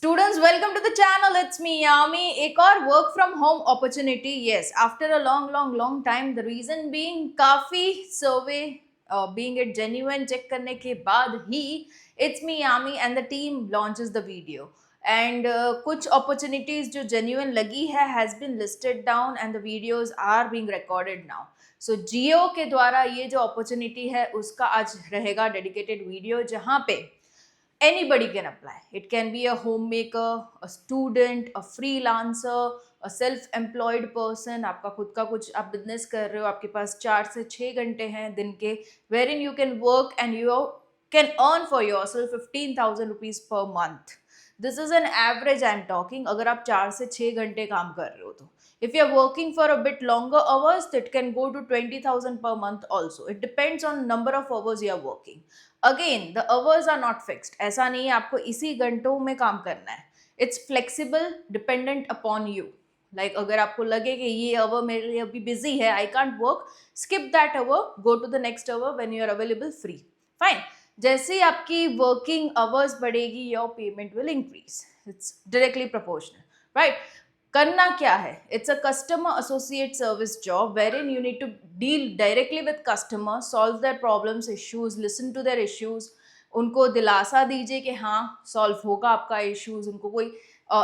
Students, welcome to the channel. It's me, Yami. एक और work from home opportunity. Yes, after a long time. The reason being काफी survey being it genuine check करने के बाद ही it's me, Yami, and the team launches the video. And कुछ opportunities जो genuine लगी है has been listed down and the videos are being recorded now. So Jio के द्वारा ये जो opportunity है उसका आज रहेगा dedicated video जहाँ पे anybody can apply. It can be a homemaker, a student, a freelancer, a self employed person. आपका खुद का कुछ आप बिजनेस कर रहे हो, आपके पास 4 से 6 घंटे हैं दिन के, wherein you can work and you can earn for yourself 15,000 rupees per month. This is an average I am talking. अगर आप 4 से 6 घंटे काम कर रहे हो तो if you are working for a bit longer hours, it can go to 20,000 per month also. It depends on number of hours you are working. Again, the hours are not fixed. ऐसा नहीं है आपको इसी घंटों में काम करना है. It's flexible, dependent upon you. Like अगर आपको लगे कि ये hour मेरे लिए अभी busy है, I can't work, skip that hour, go to the next hour when you are available free. Fine. जैसे ही आपकी working hours बढ़ेगी, your payment will increase. It's directly proportional, right? करना क्या है? It's a customer associate service job wherein you need to deal directly with customer, solve their problems, issues, listen to their issues, उनको दिलासा दीजिए कि हाँ solve होगा आपका इश्यूज, उनको कोई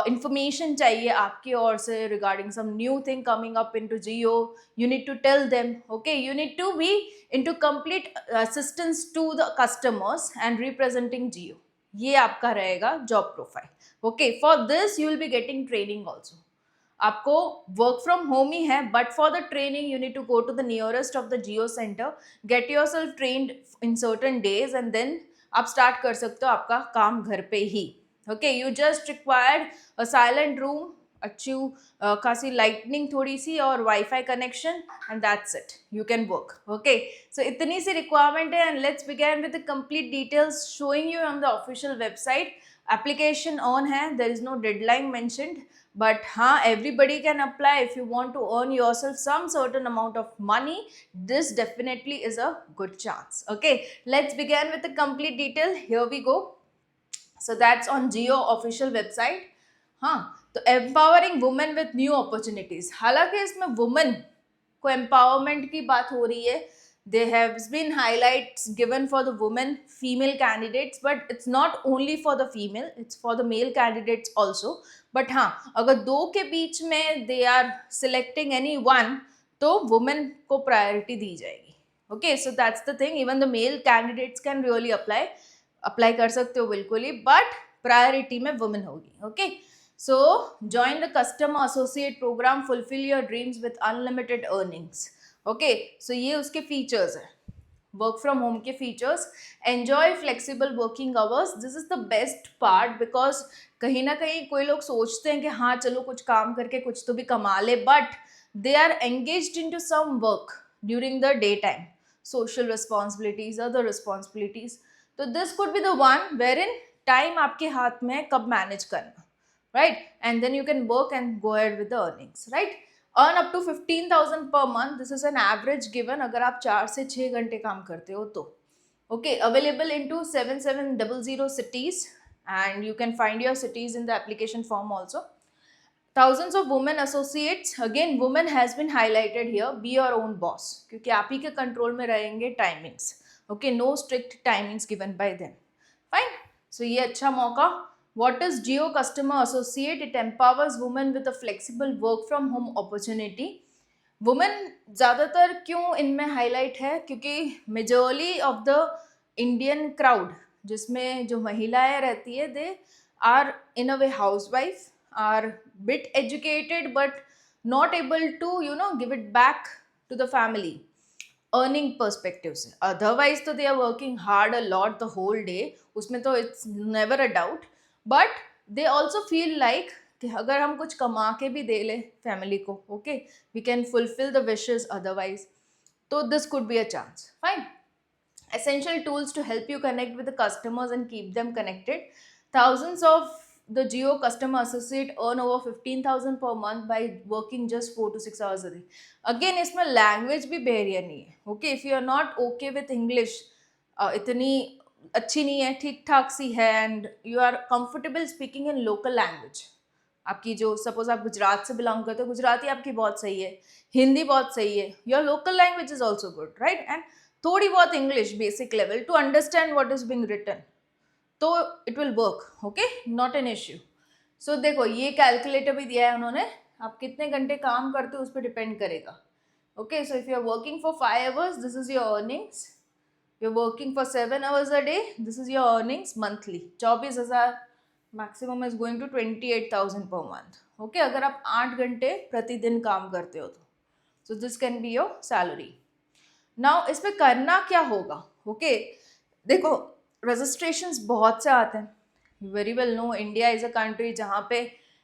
इंफॉर्मेशन चाहिए आपकी ओर से regarding some new thing coming up into Jio, you need to tell them, okay, you need to be into complete assistance to the customers and representing Jio. ये आपका रहेगा job profile. Okay, for this you will be getting training also. आपको work from home ही है, but for the training you need to go to the nearest of the Jio centre, get yourself trained in certain days and then आप start कर सकते हो आपका काम घर पे ही. Okay, you just required a silent room, अच्छी खासी लाइटनिंग थोड़ी सी और wifi connection and that's it, you can work. Okay, so इतनी सी रिक्वायरमेंट है and let's begin with the complete details showing you on the official website. Application on है, there is no deadline mentioned, but everybody can apply. If you want to earn yourself some certain amount of money, this definitely is a good chance. Okay, let's begin with the complete detail. Here we go. So that's on Jio official website. हाँ, तो empowering women with new opportunities. हालांकि इसमें women को empowerment की बात हो रही है. There has been highlights given for the women, female candidates, but it's not only for the female, it's for the male candidates also. But हाँ, अगर दो के बीच में they are selecting any one, तो women को priority दी जाएगी. Okay, so that's the thing. Even the male candidates can really apply. Apply कर सकते हो बिल्कुल ही, but priority में women होगी. Okay, so join the customer associate program, fulfill your dreams with unlimited earnings. Okay, so ये उसके features है, work from home के features. Enjoy flexible working hours. This is the best part because कहीं ना कहीं कोई लोग सोचते हैं कि हाँ चलो कुछ काम करके कुछ तो भी कमा ले, but they are engaged in to some work during the day time, social responsibilities, other responsibilities. तो this could be the one wherein time आपके हाथ में कब मैनेज करना, right, and then you can work and go ahead with the earnings, right. Earn up to 15,000 per month. This is an average given अगर आप 4 से 6 घंटे काम करते हो तो. Okay, available in to 7700 cities and you can find your cities in the application form also. Thousands of women associates. Again, women has been highlighted here. Be your own boss क्योंकि आप ही के कंट्रोल में रहेंगे timings. Okay, no strict timings given by them. Fine, so ये अच्छा मौका. What is Jio Customer Associate? It empowers women with a flexible work from home opportunity. Women ज़्यादातर क्यों इनमें हाईलाइट है? क्योंकि majority of the Indian crowd जिसमें जो महिलाएं रहती है, they are in a way housewife, are bit educated but not able to give it back to the family earning perspective से. अदरवाइज तो they are working hard a lot the whole day, उसमें तो it's never a doubt, but they also feel like कि अगर हम कुछ कमा के भी दे ले फैमिली को, okay, we can fulfil the wishes otherwise. तो this could be a chance. Fine. Essential tools to help you connect with the customers and keep them connected. Thousands of the Jio customer associate earn over 15,000 per month by working just 4 to 6 hours a day. Again, इसमें language भी barrier नहीं है. Okay, if you are not okay with English, इतनी अच्छी नहीं है, ठीक ठाक सी है, and you are comfortable speaking in local language, आपकी जो सपोज आप गुजरात से बिलोंग करते हो, गुजराती आपकी बहुत सही है, हिंदी बहुत सही है, your local language is also good, right, and थोड़ी बहुत English basic level to understand what is being written, तो it will work, okay, not an issue. So देखो ये कैलकुलेटर भी दिया है उन्होंने, आप कितने घंटे काम करते हो उस पर डिपेंड करेगा, okay. So if you are working for 5 hours, this is your earnings, you're working for 7 hours a day, this is your earnings monthly, 24,000 maximum is going to 28,000 per month, okay, अगर आप 8 घंटे प्रतिदिन काम करते हो तो, so this can be your salary। now इस पे करना क्या होगा, okay, देखो registrations बहुत से आते हैं, you very well know India is a country जहाँ पे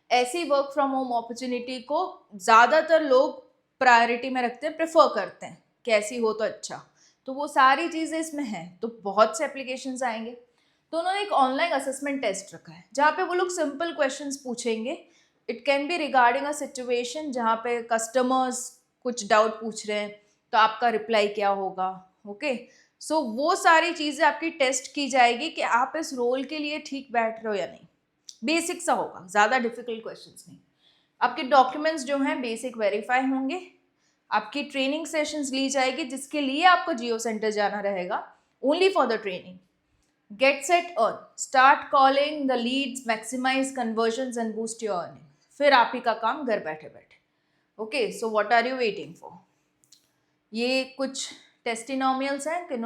ऐसी वर्क फ्रॉम होम अपॉर्चुनिटी को ज़्यादातर लोग प्रायोरिटी में रखते हैं, प्रेफर करते हैं, कैसी हो तो अच्छा, तो वो सारी चीज़ें इसमें हैं, तो बहुत से एप्लीकेशंस आएंगे। तो उन्होंने एक ऑनलाइन असेसमेंट टेस्ट रखा है जहाँ पे वो लोग सिंपल क्वेश्चंस पूछेंगे, it can be regarding a situation जहाँ पे कस्टमर्स कुछ डाउट पूछ रहे हैं, तो आपका रिप्लाई क्या होगा, ओके। सो वो सारी चीज़ें आपकी टेस्ट की जाएगी कि आप इस रोल के लिए ठीक बैठ रहे हो या नहीं, बेसिक सा होगा, ज़्यादा डिफिकल्ट क्वेश्चंस नहीं। आपके डॉक्यूमेंट्स जो हैं बेसिक वेरीफाई होंगे, आपकी ट्रेनिंग सेशंस ली जाएगी जिसके लिए आपको जियो सेंटर जाना रहेगा, only for the training. Get set earn, start calling the leads, maximize conversions and boost your earning, फिर आप ही का काम घर बैठे बैठे, okay. So what are you waiting for. ये कुछ टेस्टिनोमियल्स हैं, कि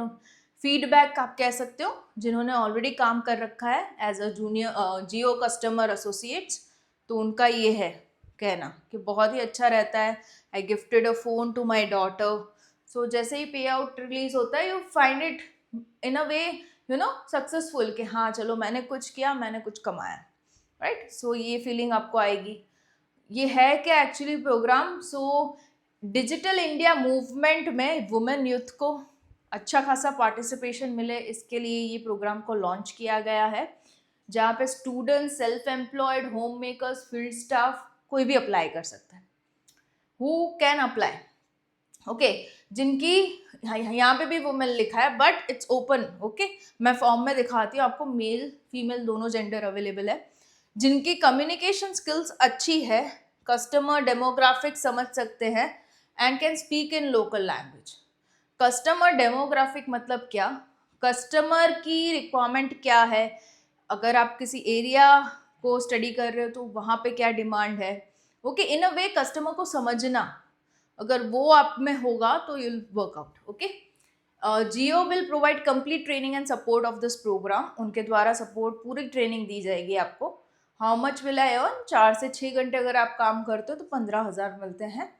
फीडबैक आप कह सकते हो, जिन्होंने ऑलरेडी काम कर रखा है as a junior Jio customer associates, तो उनका ये है कहना कि बहुत ही अच्छा रहता है। I gifted a phone to my daughter, so जैसे ही पे आउट रिलीज होता है, you find it in a way you know successful, कि हाँ चलो मैंने कुछ किया, मैंने कुछ कमाया, राइट। सो ये फीलिंग आपको आएगी। ये है क्या actually program, so digital India movement में वुमेन यूथ को अच्छा खासा पार्टिसिपेशन मिले, इसके लिए ये प्रोग्राम को लॉन्च किया गया है, जहाँ पे student, self employed, home makers, field staff, कोई भी अप्लाई कर सकता है। हु कैन अप्लाई, ओके, जिनकी यहाँ पे भी वुमेन लिखा है बट इट्स ओपन, ओके, मैं फॉर्म में दिखाती हूँ आपको, मेल फीमेल दोनों जेंडर अवेलेबल है। जिनकी कम्युनिकेशन स्किल्स अच्छी है, कस्टमर डेमोग्राफिक समझ सकते हैं, and can speak in local language. Customer demographic मतलब क्या, कस्टमर की रिक्वायरमेंट क्या है, अगर आप किसी एरिया को स्टडी कर रहे हो तो वहाँ पे क्या डिमांड है, okay, in a way customer को समझना, अगर वो आप में होगा तो you will work out, okay. Jio will provide complete training and support of this program, उनके द्वारा सपोर्ट पूरी ट्रेनिंग दी जाएगी आपको। How much will I earn, 4 से 6 घंटे अगर आप काम करते हो तो 15,000 मिलते हैं,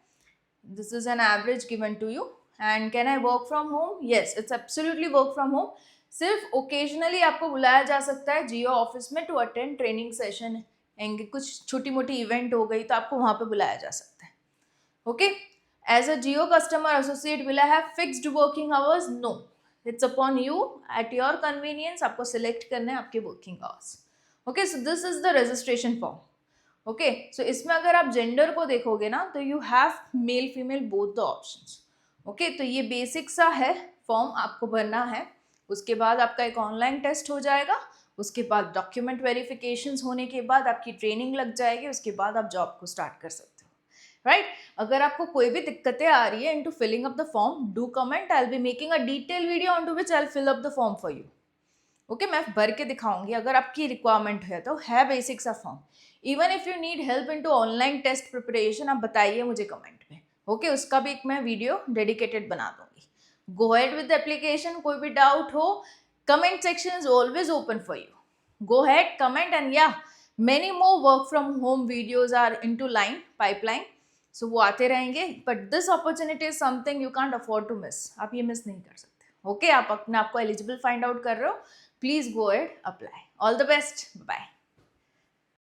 this is an average given to you. And can I work from home, yes it's absolutely work from home, सिर्फ ओकेजनली आपको बुलाया जा सकता है जियो ऑफिस में टू अटेंड ट्रेनिंग सेशन, कुछ छोटी मोटी इवेंट हो गई तो आपको वहाँ पे बुलाया जा सकता है, okay. As a Jio customer associate, will I have fixed working hours? No. It's upon you at your convenience. आपको select करना है आपके working hours. Okay, so this is the registration form. Okay, so इसमें अगर आप gender को देखोगे ना तो you have male female both the options. Okay, तो ये basic सा है फॉर्म, आपको भरना है, उसके बाद आपका एक ऑनलाइन टेस्ट हो जाएगा, उसके बाद डॉक्यूमेंट वेरिफिकेशंस होने के बाद आपकी ट्रेनिंग लग जाएगी, उसके बाद आप जॉब को स्टार्ट कर सकते हो, राइट। अगर आपको कोई भी दिक्कतें आ रही है into filling up the form, do comment, I will be making a detail video on to which I will fill up the form for you, okay. मैं भर के दिखाऊंगी, अगर आपकी रिक्वायरमेंट है तो, है बेसिक सा form. Even if you need help into online test preparation, आप बताइए मुझे कमेंट में, ओके, उसका भी एक मैं वीडियो डेडिकेटेड बना दूंगी। Go head with the application, कोई भी डाउट हो, comment section is always open for you, go head comment, and या many more work from home videos are into line pipeline, so वो आते रहेंगे, but this opportunity is something you can't afford to miss, आप ये miss नहीं कर सकते, okay. आप अपने आपको एलिजिबल फाइंड आउट कर रहे हो, please go ahead apply, all the best, bye.